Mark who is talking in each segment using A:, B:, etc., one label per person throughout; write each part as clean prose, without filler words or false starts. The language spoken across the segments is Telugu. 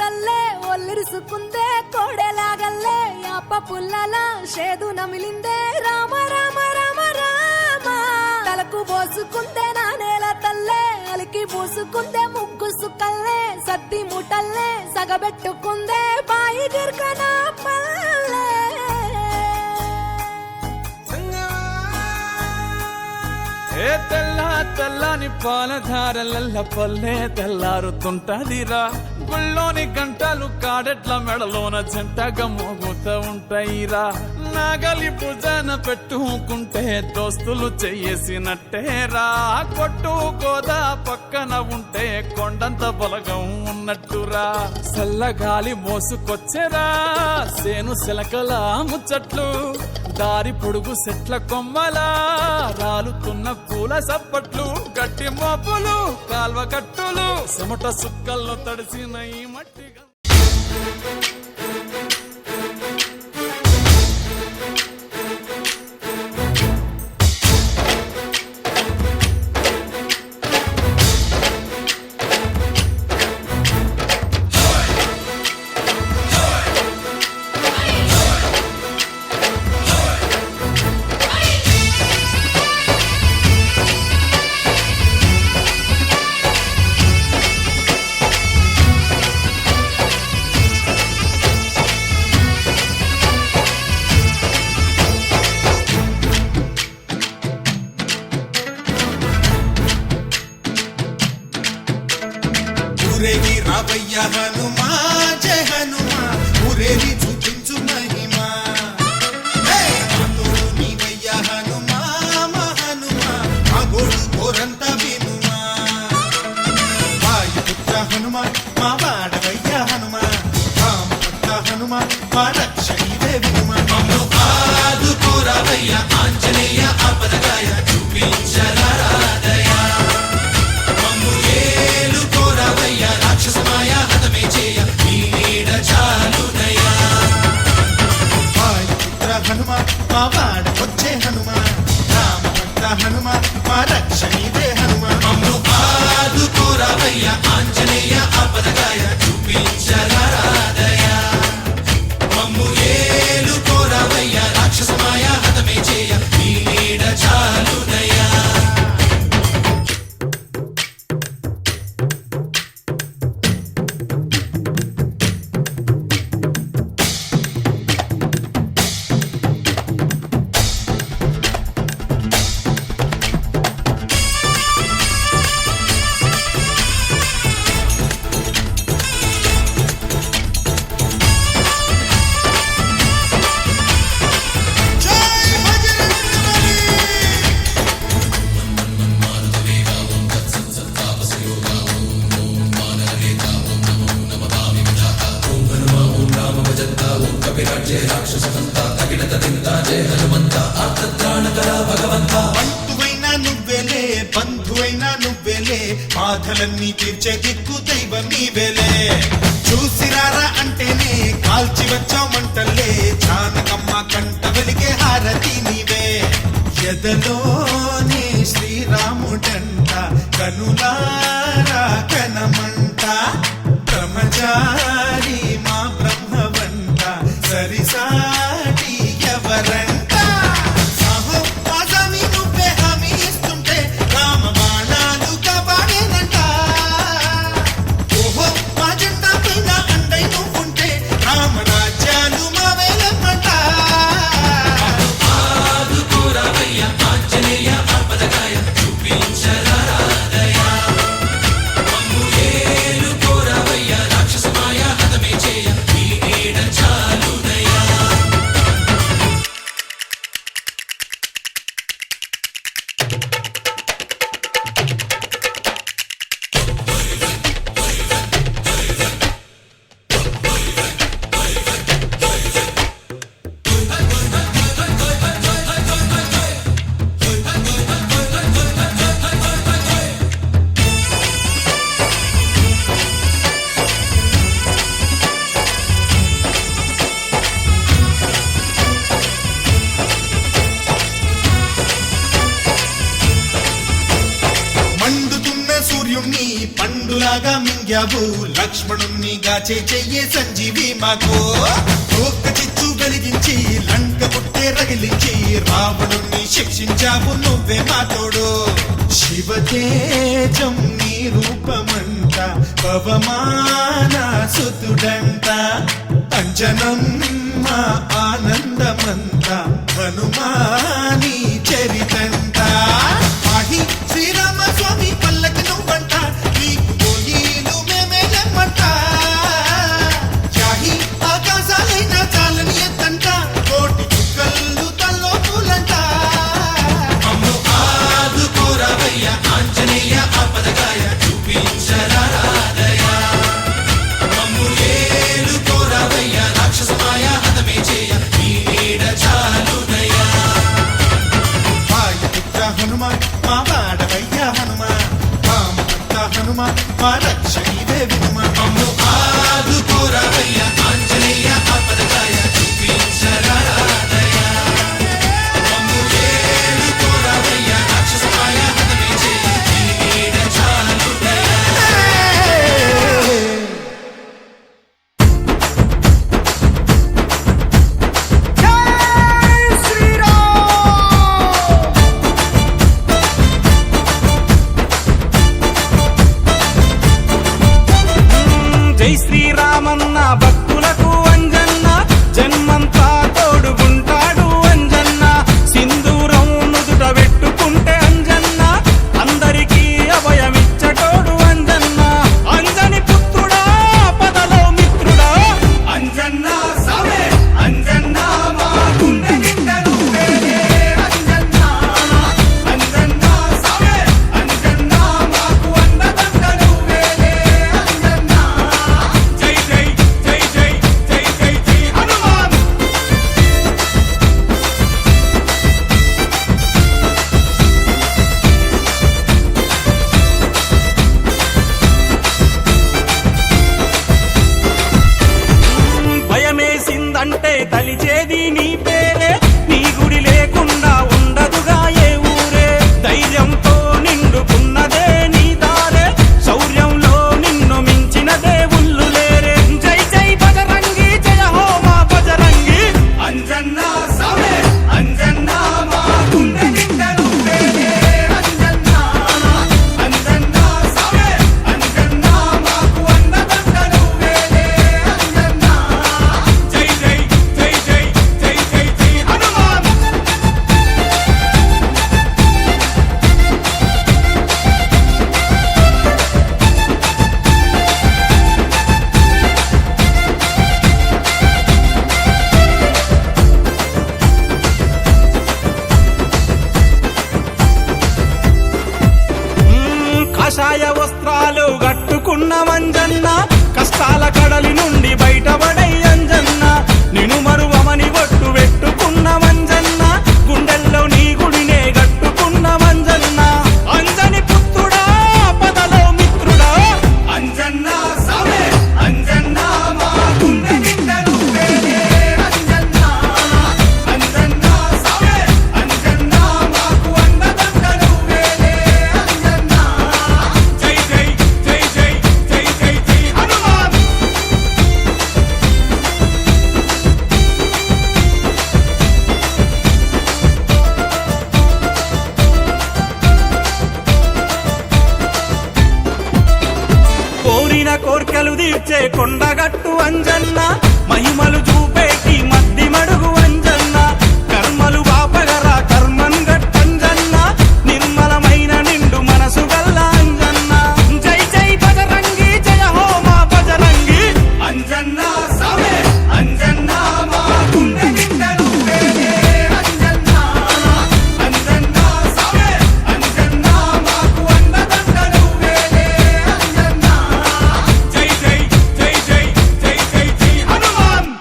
A: తల్లే ఒల్లిరుసుకుందే కోడెలాగల్లే యాప పుల్లల షేదు నమిలిందే రామ రామ రామ రామ తలకు పోసుకుందే నా నేల తల్లే అలికి పూసుకుందే ముగ్గు సుక్కల్లే సత్తి ముటల్లే సగబెట్టుకుందే బాయి గిర్కన పల్లె
B: ఏ తెల్ల తెల్లని పాలధారలల్ల పల్లె తెల్లారుతుంటదిరా గుళ్ళోని గంటలు కాడెట్ల మెడలోన జంటగా మోగుతూ ఉంటాయిరా నాగలి భుజాన పెట్టుకుంటే దోస్తులు చెయ్యేసినట్టేరా కొట్టు గోదా పక్కన ఉంటే కొండంత బలగం ఉన్నట్టురా చల్లగాలి మోసుకొచ్చెరా సేను శిలకల ముచ్చట్లు దారి పొడుగు సెట్ల కొమ్మలా రాలుతున్న పూల సప్పట్లు గట్టి మోపులు కాల్వ కట్టులు చెమట సుక్కల్లో తడిసిన ఈ మట్టిగా
C: ఊరేగి రావయ్య హనుమా జయ హనుమా ఊరేగి చూపించు మహిమా తోడు నీవయ్య హనుమా మా హనుమా మా గోడు కోరంత వినుమా వాయుపుత్ర హనుమా మా వాడవయ్య హనుమా రామపుత్ర హనుమా మా రక్షణీదే వినుమా మమ్ము ఆదుకోరావయ్య ఆంజనేయ ఆపదగాయ చూపించరాదయ రాక్షసమాయ హతమే చేయ నీ నీడ చాలునయా వాయుపుత్ర హనుమ మా వాడ వచ్చే హనుమ రామభక్త హనుమ మా రక్షణీదే హనుమ మమ్ము ఆదుకోరావయ్య ఆంజనేయ ఆపదగాయ చూపించరాదయ మమ్ము ఏలుకోరావయ్య రాక్షసమాయ హతమే చేయ నీ నీడ చాలునయా బంధువైనా నువ్వెలే బంధువైనా నువ్వెలే బాధలన్నీ తీర్చే దిక్కు దైవం నీవెలే చూసిరారా అంటేనే కాల్చి వచ్చామంటలే జానకమ్మ కంట వెలిగే హారతి నీవే ఎదలోనే శ్రీరాముడంట కనులారా కనమంట బ్రహ్మచారి మా బ్రహ్మవంట సరిసాటి ఎవరంట పండులాగా మింగావు లక్ష్మణుణ్ణి గాచే చెయ్యే సంజీవి మాకు ఒక్క చిచ్చు వెలిగించి లంక పుట్టే రగిలించి రావణుణ్ణి శిక్షించావు నువ్వే మా తోడు శివతేజం నీ రూపమంట పవమాన సుతుడంట అంజనం మా ఆనందమంత హనుమాని చరితంట ఆహి శ్రీరామ స్వామి పల్లకి నువ్వంట నీకు పోయిలు మేమే జన్మంట యాహి ఆకాశాలైన చాలని ఎత్తంట కోటి చుక్కలు తల్లో పూలంట అమ్ము ఆదుకోరవయ్య ఆంజనేయ ఆపదగాయ చూపించరాదయ మమ్ము ఏలుకోరవయ్య రాక్షసమాయ హతమే చేయ నీ నీడ చాలునయ్య వాయుపుత్ర హనుమాన్ మా వాడవయ్య హనుమాన్ వామభక్త హనుమాన్ మా రక్షణీవే వినుమాన్ మమ్ము ఆదుకోరవయ్య ఆంజనేయ ఆపదగాయ చూపించరాదయ మమ్ము ఏలుకోరవయ్య రాక్షసమాయ హతమే చేయ నీ నీడ చాలునయ్య
D: జై శ్రీరామన్న భక్తులకు అంజన్న జన్మంతా తోడుగుంటాడు అంజన్న సింధూరం నుదుట పెట్టుకుంటే అంజన్న అందరికీ అభయమిచ్చటోడు అంజన్న అంజని పుత్రుడా పదలో మిత్రుడా అంజన్న సవే అంజన్న మా గుండె నిండా నువ్వేలే అంజన్న అంజన్న సవే అంజన్న మాకు అండదండ నువ్వేలే అంజన్న జై జై జై జై జై జై జై హనుమాన్ భయమేసిందంటే తలిచేది నీ పేరే నీ గుడి లేకుండా ఉండదుగా ఏ ఊరే ధైర్యంతో నిండుకున్నదే నీ దారే శౌర్యంలో నిన్ను మించిన దేవుళ్ళు లేరే జై జై బజరంగి జయ హో మా బజరంగి అంజన్న సవే అంజన్న మా గుండె నిండా నువ్వేలే అంజన్న అంజన్న సవే అంజన్న మాకు అండదండ నువ్వేలే అంజన్న జై జై జై జై జై జై జై హనుమాన్ కాషాయ వస్త్రాలు గట్టుకున్న మంజన్న కష్టాల కడలి నుండి బయటపడై అంజన్న నిను మరువమని ఒట్టు పెట్టుకున్న మంజన్న గుండెల్లో నీ గుడినే గట్టుకున్న మంజన్న అంజని పుత్రుడా పదలో మిత్రుడా అంజన్న సవే అంజన్న మా గుండె నిండా నువ్వేలే అంజన్న అంజన్న సవే అంజన్న మాకు అండదండ నువ్వేలే అంజన్న జై జై జై జై జై జై జై హనుమాన్ కోరిన కోర్కెలు తీర్చే కొండగట్టు అంజన్న మహిమలు చూపేటి మద్ది మడుగు అంజన్న కర్మలు బాపగరా కర్మన్ గట్టంజన్న నిర్మలమైన నిండు మనసు గల్ల అంజన్న జై జై బజరంగి జయ హో మా బజరంగి అంజన్న సవే అంజన్న మా గుండె నిండా నువ్వేలే అంజన్న అంజన్న సవే అంజన్న మాకు అండదండ నువ్వేలే అంజన్న జై జై జై జై జై జై జై హనుమాన్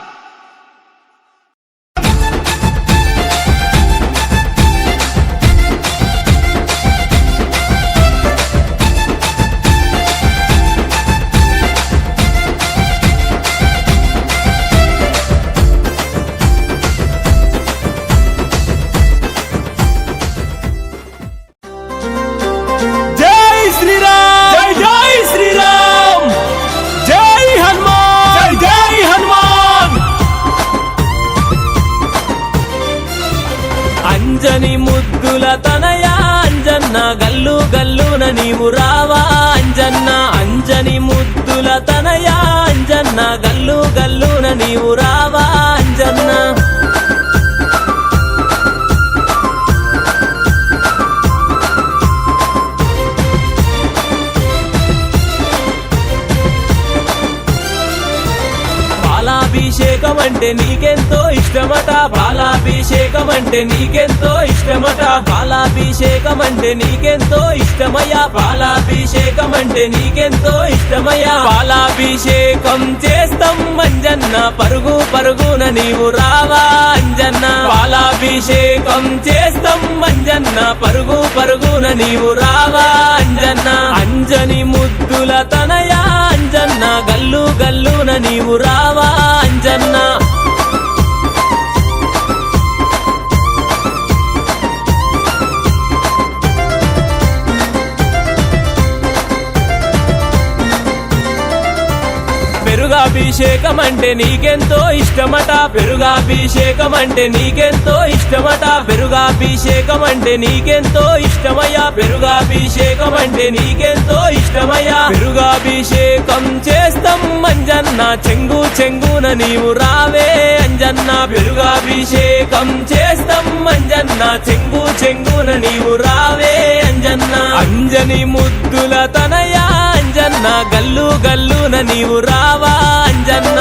E: నీవు రావా అంజన్న పాలాభిషేకం అంటే నీకెంతో ఇష్టమట పాలాభిషేకం అంటే నీకెంతో ఇష్టమట పాలాభిషేకం అంటే నీకెంతో ఇష్టమయ్యా పాలాభిషేకం అంటే నీకెంతో ఇష్టమయ్యా పాలాభిషేకం చేస్తాం అంజన్న పరుగు పరుగున నీవు రావా అంజన్న పాలాభిషేకం చేస్తాం అంజన్న పరుగు పరుగున నీవు రావా అంజన్న అంజని ముద్దుల తనయా అంజన్న గల్లు గల్లున నీవు రావా అంజన్న పెరుగాభిషేకం అంటే నీకెంతో ఇష్టమట పెరుగాభిషేకం అంటే నీకెంతో ఇష్టమట పెరుగాభిషేకం అంటే నీకెంతో ఇష్టమయ్యా పెరుగాభిషేకం అంటే నీకెంతో ఇష్టమయ్యా పెరుగాభిషేకం చేస్తాం అంజన్న చెంగు చెంగున నీవు రావే అంజన్న పెరుగాభిషేకం చేస్తాం అంజన్న చెంగు చెంగున నీవు రావే అంజన్న అంజని ముద్దుల తనయా అంజన్న గల్లు గల్లున నీవు రావా అంజన్న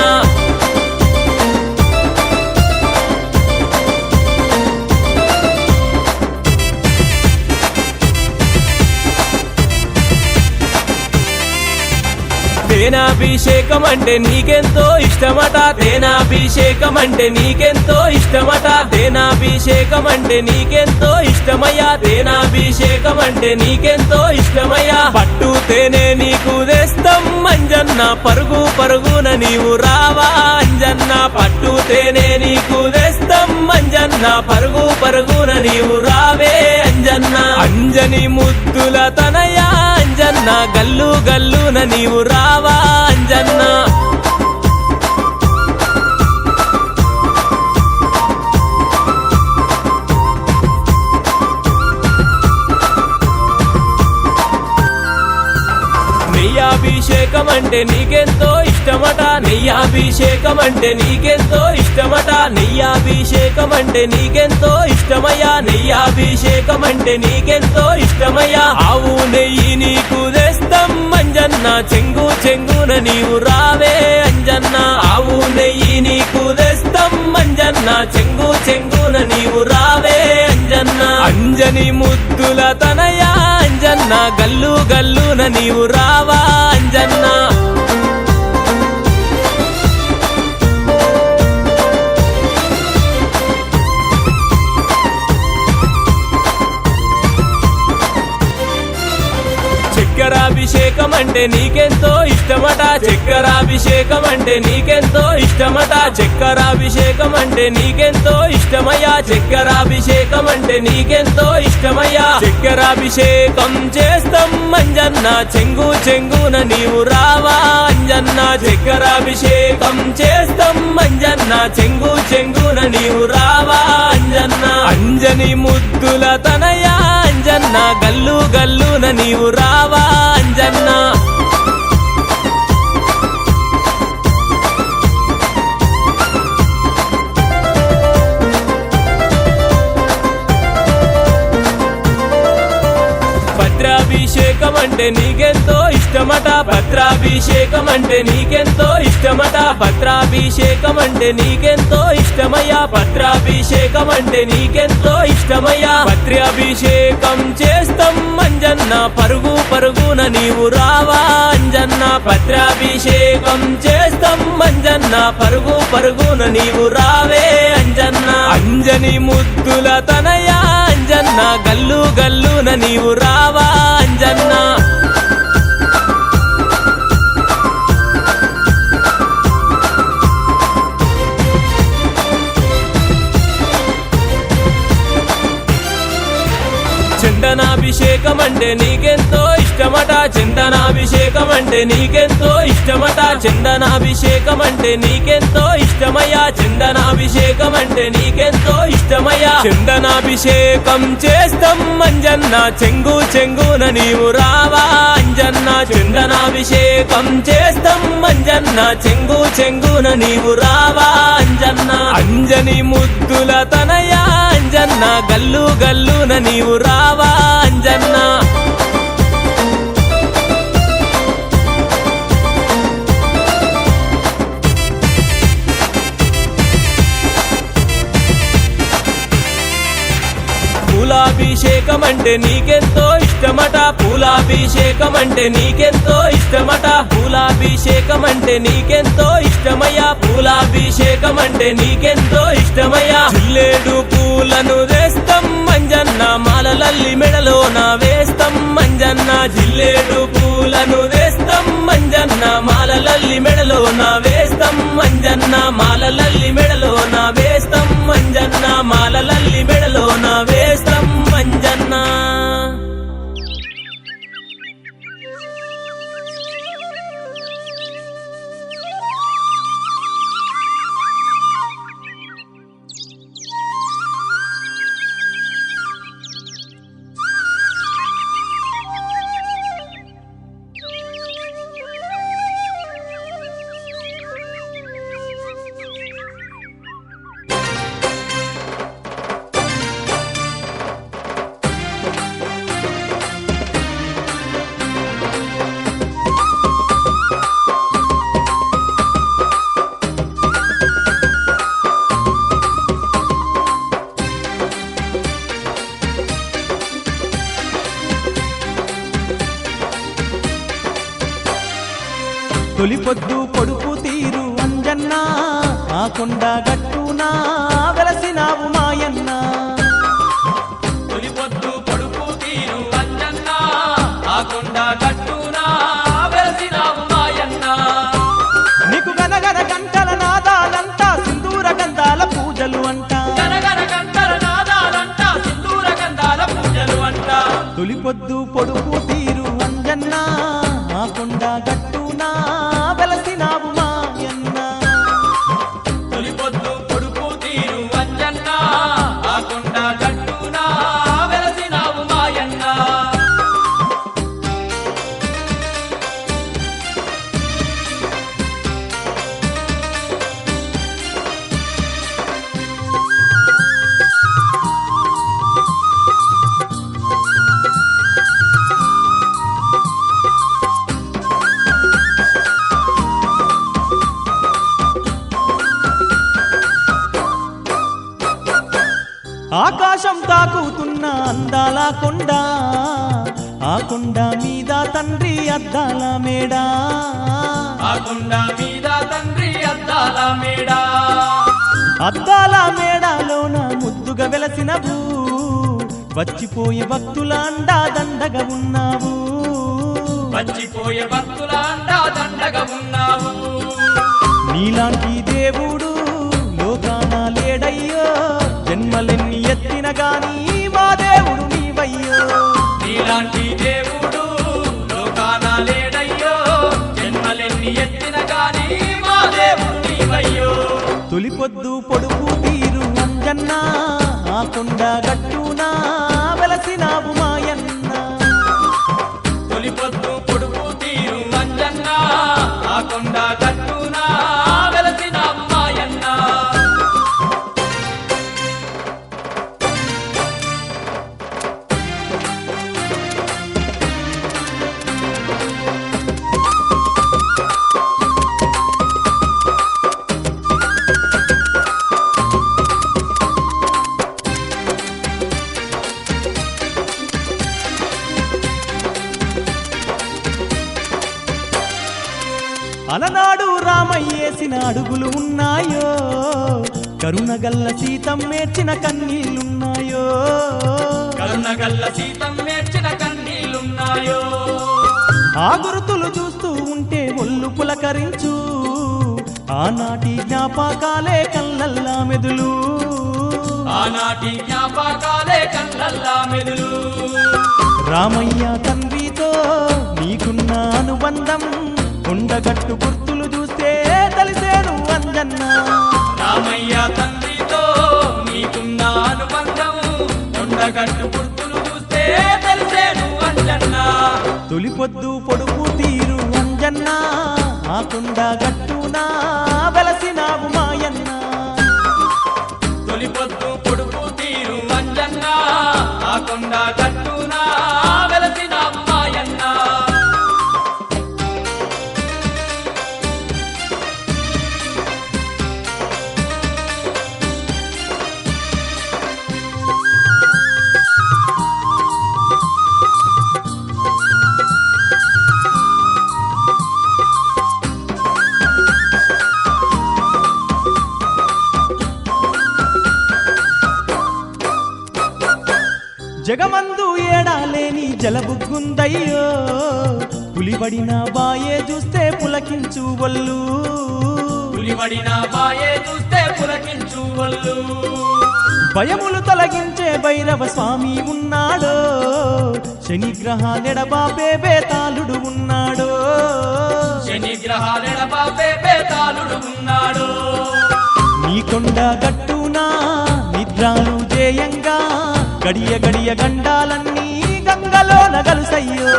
E: తేనాభిషేకం అంటే నీకెంతో ఇష్టమట తేనాభిషేకం అంటే నీకెంతో ఇష్టమట తేనాభిషేకం అంటే నీకెంతో ఇష్టమయ్యా తేనాభిషేకం అంటే నీకెంతో ఇష్టమయ్యా పట్టు తేనె నీకు తెస్తాం అంజన్న పరుగు పరుగున నీవు రావా అంజన్న పట్టు తేనె నీకు తెస్తాం అంజన్న పరుగు పరుగున నీవు రావే అంజన్న అంజని ముద్దుల తనయా అంజన్న గల్లు గల్లున నీవు రావా అంజన్న నెయ్యాభిషేకం అంటే నీకెంతో ఇష్టమట నెయ్యాభిషేకం అంటే నీకెంతో ఇష్టమట నెయ్యాభిషేకం అంటే నీకెంతో ఇష్టమయ్యా నెయ్యాభిషేకం అంటే నీకెంతో ఇష్టమయ్యా ఆవు నెయ్యి నీకు తెస్తాం అంజన్న చెంగు చెంగున నీవు రావే అంజన్న ఆవు నెయ్యి నీకు తెస్తాం అంజన్న చెంగు చెంగున నీవు రావే అంజన్న అంజని ముద్దుల తనయా అంజన్న గల్లు గల్లున నీవు రావా అంజన్న చక్కెరాభిషేకం అంటే నీకెంతో ఇష్టమట చక్కెరాభిషేకం అంటే నీకెంతో ఇష్టమట చక్కెరాభిషేకం అంటే నీకెంతో ఇష్టమయ్యా చక్కెరాభిషేకం అంటే నీకెంతో ఇష్టమయ్యా చక్కెరాభిషేకం చేస్తాం అంజన్న చెంగు చెంగున నీవు రావా అంజన్న చక్కెరాభిషేకం చేస్తాం అంజన్న చెంగు చెంగున నీవు రావా అంజన్న అంజని ముద్దుల తనయా అంజన్న గల్లు గల్లున నీవు రావా అంజన్న భద్రాభిషేకం అంటే నీకెంతో ఇష్టమట భద్రాభిషేకం అంటే నీకెంతో ఇష్టమట భద్రాభిషేకం అంటే నీకెంతో ఇష్టమయ్యా భద్రాభిషేకం అంటే నీకెంతో ఇష్టమయ్యా భద్రాభిషేకం చేస్తాం అంజన్న పరుగు పరుగున నీవు రావా అంజన్న భద్రాభిషేకం చేస్తాం అంజన్న పరుగు పరుగున నీవు రావే అంజన్న అంజని ముద్దుల తనయా అంజన్న గల్లు గల్లున నీవు రావా అంజన్న చందనాభిషేకం అంటే నీకెంతో ఇష్టమట చందనాభిషేకం అంటే నీకెంతో ఇష్టమట చందనాభిషేకం అంటే నీకెంతో ఇష్టమయ్యా చందనాభిషేకం అంటే నీకెంతో ఇష్టమయ్యా చందనాభిషేకం చేస్తాం అంజన్న చెంగు చెంగున నీవు రావా అంజన్న చందనాభిషేకం చేస్తాం అంజన్న చెంగు చెంగున నీవు రావా అంజన్న అంజని ముద్దుల తనయా అంజన్న గల్లు గల్లున నీవు రావా అంజన్న పూలాభిషేకం అంటే నీకెంతో ఇష్టమట పూలాభిషేకం అంటే నీకెంతో ఇష్టమట పూలాభిషేకం అంటే నీకెంతో ఇష్టమయ్యా పూలాభిషేకం అంటే నీకెంతో ఇష్టమయ్యా జిల్లేడు పూలను వేస్తాం మంజన్న మాలలల్లి మెడలోన వేస్తాం మంజన్న జిల్లేడు పూలను వేస్తాం మంజన్న మాలలల్లి మెడలోన వేస్తాం మంజన్న మాలలల్లి మెడలోన వేస్తాం మంజన్న మాలలల్లి మెడలోన వేస్తాం మంజన్న
D: తొలిపొద్దు పొడుపు తీరు అంజన్న ఆ కొండ గట్టునా వెలసినావు మాయన్న
E: తొలిపొద్దు పొడుపు తీరు అంజన్న ఆ కొండ గట్టునా వెలసినావు మాయన్న
D: నీకు గనగన గంటల నాదాలంతా సింధూర గంధాల పూజలు అంట
E: గనగన గంటల నాదాలంట సింధూర గంధాల పూజలు అంట
D: తొలిపొద్దు పొడుపు తీరు అంజన్న ఆ కొండ గట్టునా వెలసినావు మాయన్న
E: తొలిపొద్దు పొడుపు తీరు అంజన్న ఆ కొండ గట్టునా వెలసినావు మాయన్న
D: ఆకాశం తాకుతున్న అందాల కొండ ఆ కొండ మీద తండ్రి అద్దాల మేడా
E: ఆ కొండ మీద తండ్రి అద్దాల మేడ
D: అద్దాల మేడాలోన ముద్దుగా వెలసినవు వచ్చిపోయే భక్తుల అండా దండగా ఉన్నావు
E: వచ్చిపోయే భక్తుల అండా దండగా ఉన్నావు
D: నీలాంటి దేవుడు లోకాన లేడయ్యో జన్మలెన్ని ఎత్తిన గాని మా దేవుడు నీవయ్యో
E: నీలాంటి దేవుడు లోకాన లేడయ్యో జన్మలెన్ని ఎత్తిన గాని మా దేవుడు నీవయ్యో
D: తొలిపొద్దు పొడుపు తీరు అంజన్న ఆ కొండ గట్టునా వెలసినావు మాయన్న
E: తొలిపొద్దు పొడుపు తీరు అంజన్న ఆ కొండ గట్టునా వెలసినావు మాయన్న
D: అలనాడు రామయ్యేసిన అడుగులు ఉన్నాయో కరుణగల్ల సీతం మేర్చిన కన్నీళ్లున్నాయో
E: కరుణగల్ల సీతం నేర్చిన కన్నీళ్లున్నాయో
D: ఆ గురుతులు చూస్తూ ఉంటే ఒళ్ళు పులకరించు ఆనాటి జ్ఞాపకాలే కళ్ళల్లా మెదులు
E: ఆ ఆనాటి జ్ఞాపకాలే కళ్ళల్లా మెదులు
D: రామయ్య తండ్రితో నీకున్న అనుబంధం కొండగట్టు గుర్తులు చూస్తే తెలిసేను అంజన్న
E: రామయ్య తండ్రితో నీకున్న అనుబంధం కొండగట్టు గుర్తులు చూస్తే తెలిసేను అంజన్న
D: తొలిపొద్దు పొడుపు తీరు అంజన్న ఆ కొండగట్టున వెలసినావు మాయన్న
E: తొలిపొద్దు పొడుపు తీరు అంజన్న ఆ కొండ గట్టున వెలసిన అమ్మాయన్న
D: జగమందు ఏడాలేని జలబుగ్గుందయ్యో పులిబడిన బాయే చూస్తే పులకించు వల్లు
E: పులిబడిన బాయే చూస్తే పులకించు వల్లు
D: భయములు తొలగించే భైరవ స్వామి ఉన్నాడో శనిగ్రహాలెడబాపే బేతాళుడు ఉన్నాడో
E: శని గ్రహాలెడబాపే బేతాళుడు ఉన్నాడు
D: నీ కొండ గట్టునా నిద్రాలు జేయంగా గడియ గడియ గండాలన్నీ గంగలో నగలుసయ్యో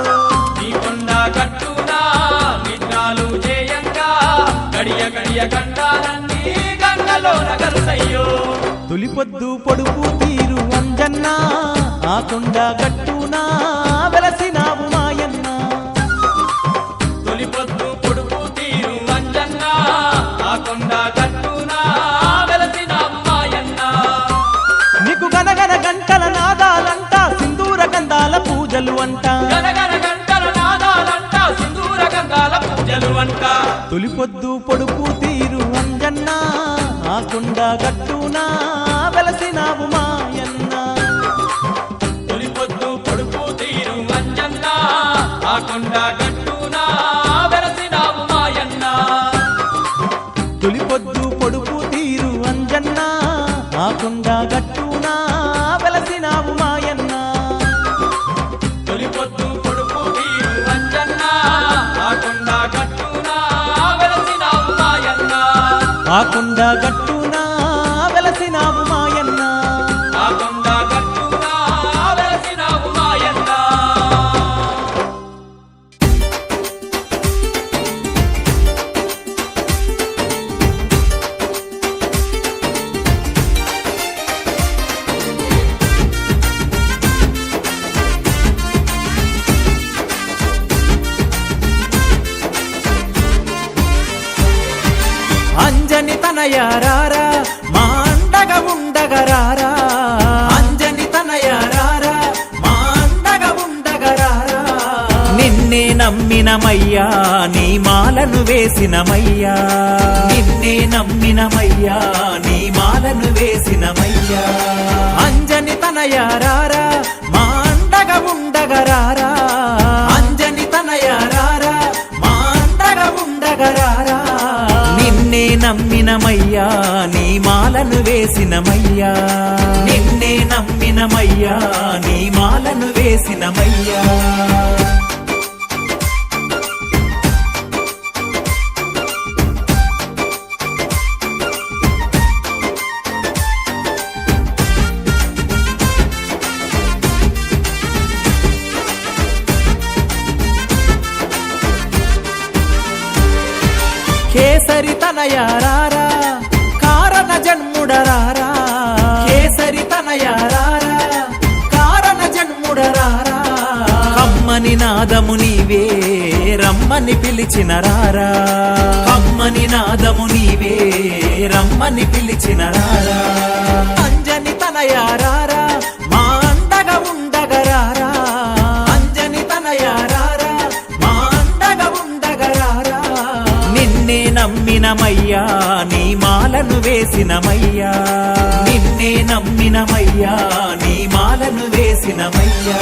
E: నీ కొండ గట్టున నిద్రాలు జేయంగా గడియ గడియ గండాలన్నీ గంగలో నగలుసయ్యో
D: తొలిపొద్దు పొడుపు తీరు అంజన్న ఆ కొండ గట్టునా వెలసినావు మాయన్న
E: తొలిపొద్దు పొడుపు తీరు అంజన్న ఆ కొండ గట్టున వెలసిన అమ్మాయన్న
D: నీకు గనగన గంటల నాదాలంట సింధూర గంధాల పూజలు అంట
E: గనగన గంటల నాదాలంట సింధూర గంధాల పూజలు అంట
D: తొలిపొద్దు పొడుపు తీరు అంజన్న ఆ కొండ గట్టునా వెలసినావు మాయన్న
E: తొలిపొద్దు పొడుపు తీరు అంజన్న ఆ కొండ గట్టున వెలసినావు మాయన్న
D: తొలిపొద్దు పొడుపు తీరు అంజన్న ఆ కొండ గట్టునా వెలసినావు మాయన్న
E: తొలిపొద్దు పొడుపు తీరు అంజన్న ఆ కొండ గట్టున వెలసినావు మాయన్న
D: ఆ కొండ గట్టునా వెలసినావు మాయన్న
E: ఆ కొండ గట్టున వెలసినావు మాయన్న
F: అంజని తనయారారా మా అండగా ఉండగరారా అంజని తనయారారా మా అండగా ఉండగరారా నిన్నే నమ్మినమయ్యా నీ మాలను వేసినమయ్యా నిన్నే నమ్మినమయ్యా నీ మాలను వేసినమయ్యా అంజని తనయారారా మా అండగా ఉండగరారా అంజని తనయారారా మా అండగా ఉండగరారా నిన్నే నమ్మినమయ్యా నీ మాలను వేసినమయ్యా నిన్నే నమ్మినమయ్యా నీ మాలను వేసినమయ్యా కేసరి తనయారారా కారణ జన్ముడరారా కేసరి తనయారారా కారణ జన్ముడరారా కమ్మని నాదము నీవే రమ్మని పిలిచిన రారా కమ్మని నాదము నీవే రమ్మని పిలిచిన రారా అంజని తనయారారా మా అండగా ఉండగరారా అంజని తనయారారా మా అండగా ఉండగరారా నిన్నే నమ్మినమయ్యా నీ మాలను వేసినమయ్యా నిన్నే నమ్మినమయ్యా నీ మాలను వేసినమయ్యా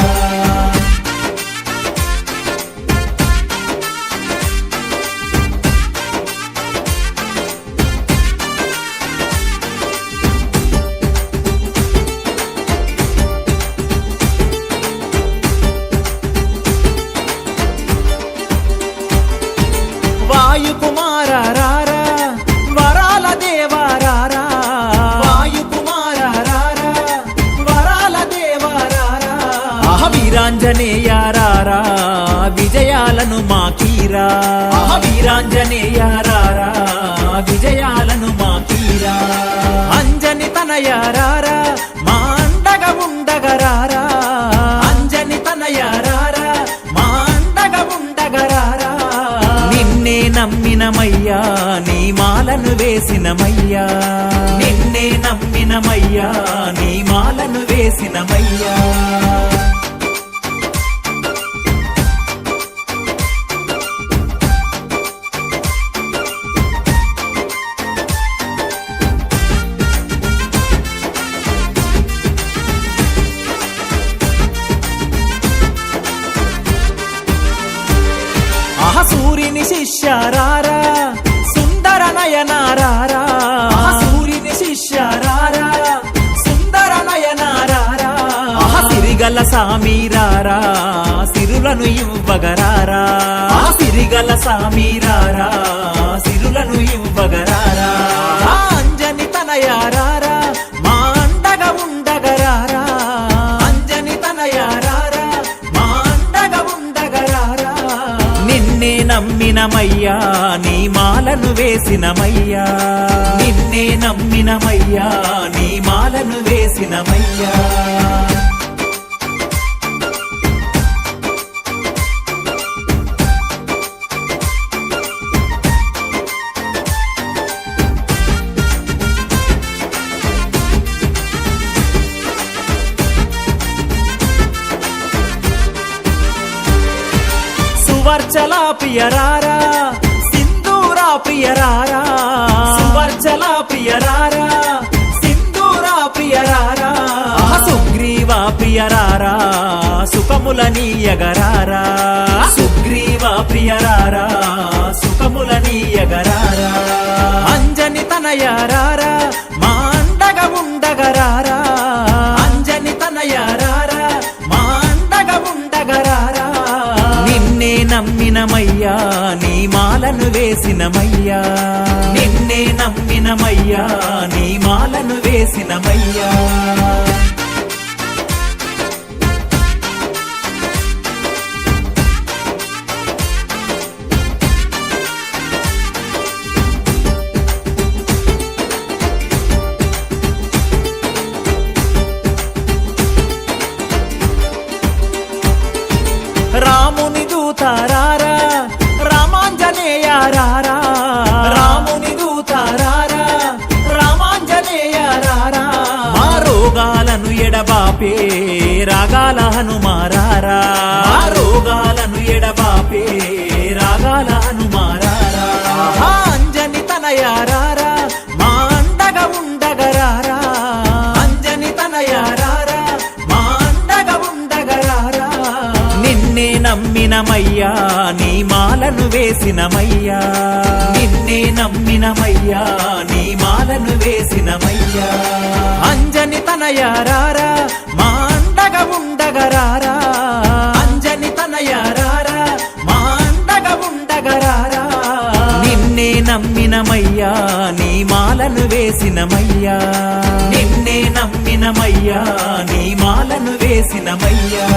F: వాయుకుమార రారా వరాల దేవారారా వాయుకుమార రారా వరాల దేవారారా వీరాంజనేయ రారా విజయాలను మాకీరా వీరాంజనేయ రారా విజయాలను మాకీరా అంజని తనయ రారా మా అండగా ఉండగరారా అంజని తనయ రారా మా అండగా ఉండగరారా నిన్నే నమ్మినమయ్యా నీ మాలను వేసినమయ్యా నిన్నే నమ్మినమయ్యా నీ మాలను వేసినమయ్యా సూర్యుని శిష్యారారా సుందర నయనారారా సూర్యుని శిష్యారారా సుందర నయనారారా సిరిగల సామీరారా సిరులను ఇవ్వగరారా సిరిగల సామీరారా సిరులను ఇవ్వగరారా అంజని తనయారారా మా అండగా ఉండగరారా అంజని తనయారారా మా అండగా ఉండగరారా నిన్నే నమ్మినమయ్యా నీ మాలను వేసినమయ్యా నిన్నే నమ్మినమయ్యా నీ మాలను వేసినమయ్యా సువర్చలా ప్రియరారా సింధూరా ప్రియరారా సువర్చలా ప్రియరారా సింధూరా ప్రియరారా సుగ్రీవా ప్రియరారా సుఖములనీయగరారా సుగ్రీవా ప్రియరారా సుఖములనీయగరారా అంజని తనయారారా మా అండగా ఉండగరారా అంజని తనయారారా మా అండగా ఉండగరారా నిన్నే నమ్మినమయ్యా నీ మాలను వేసినమయ్యా నిన్నే నమ్మినమయ్యా నీ మాలను వేసినమయ్యా రాముని దూతారారా రామాంజనేయారారా రాముని దూతారారా రామాంజనేయారారా మా రోగాలను ఎడబాపే రాగాల హనుమారారా మా రోగాలను ఎడబాపే రాగాల హనుమారారా అంజని తనయారారా మా అండగా ఉండగరారా అంజని తనయారారా మా అండగా ఉండగరారా నిన్నే నమ్మినమయ్యా నీ మాలను వేసినమయ్యా నిన్నే నమ్మినమయ్యా నీ మాలను వేసినమయ్యా అంజని తనయారారా మా అండగా ఉండగరారా అంజని తనయారారా మా అండగా ఉండగరారా నిన్నే నమ్మినమయ్యా నీ మాలను వేసినమయ్యా నిన్నే నమ్మినమయ్యా నీ మాలను వేసినమయ్యా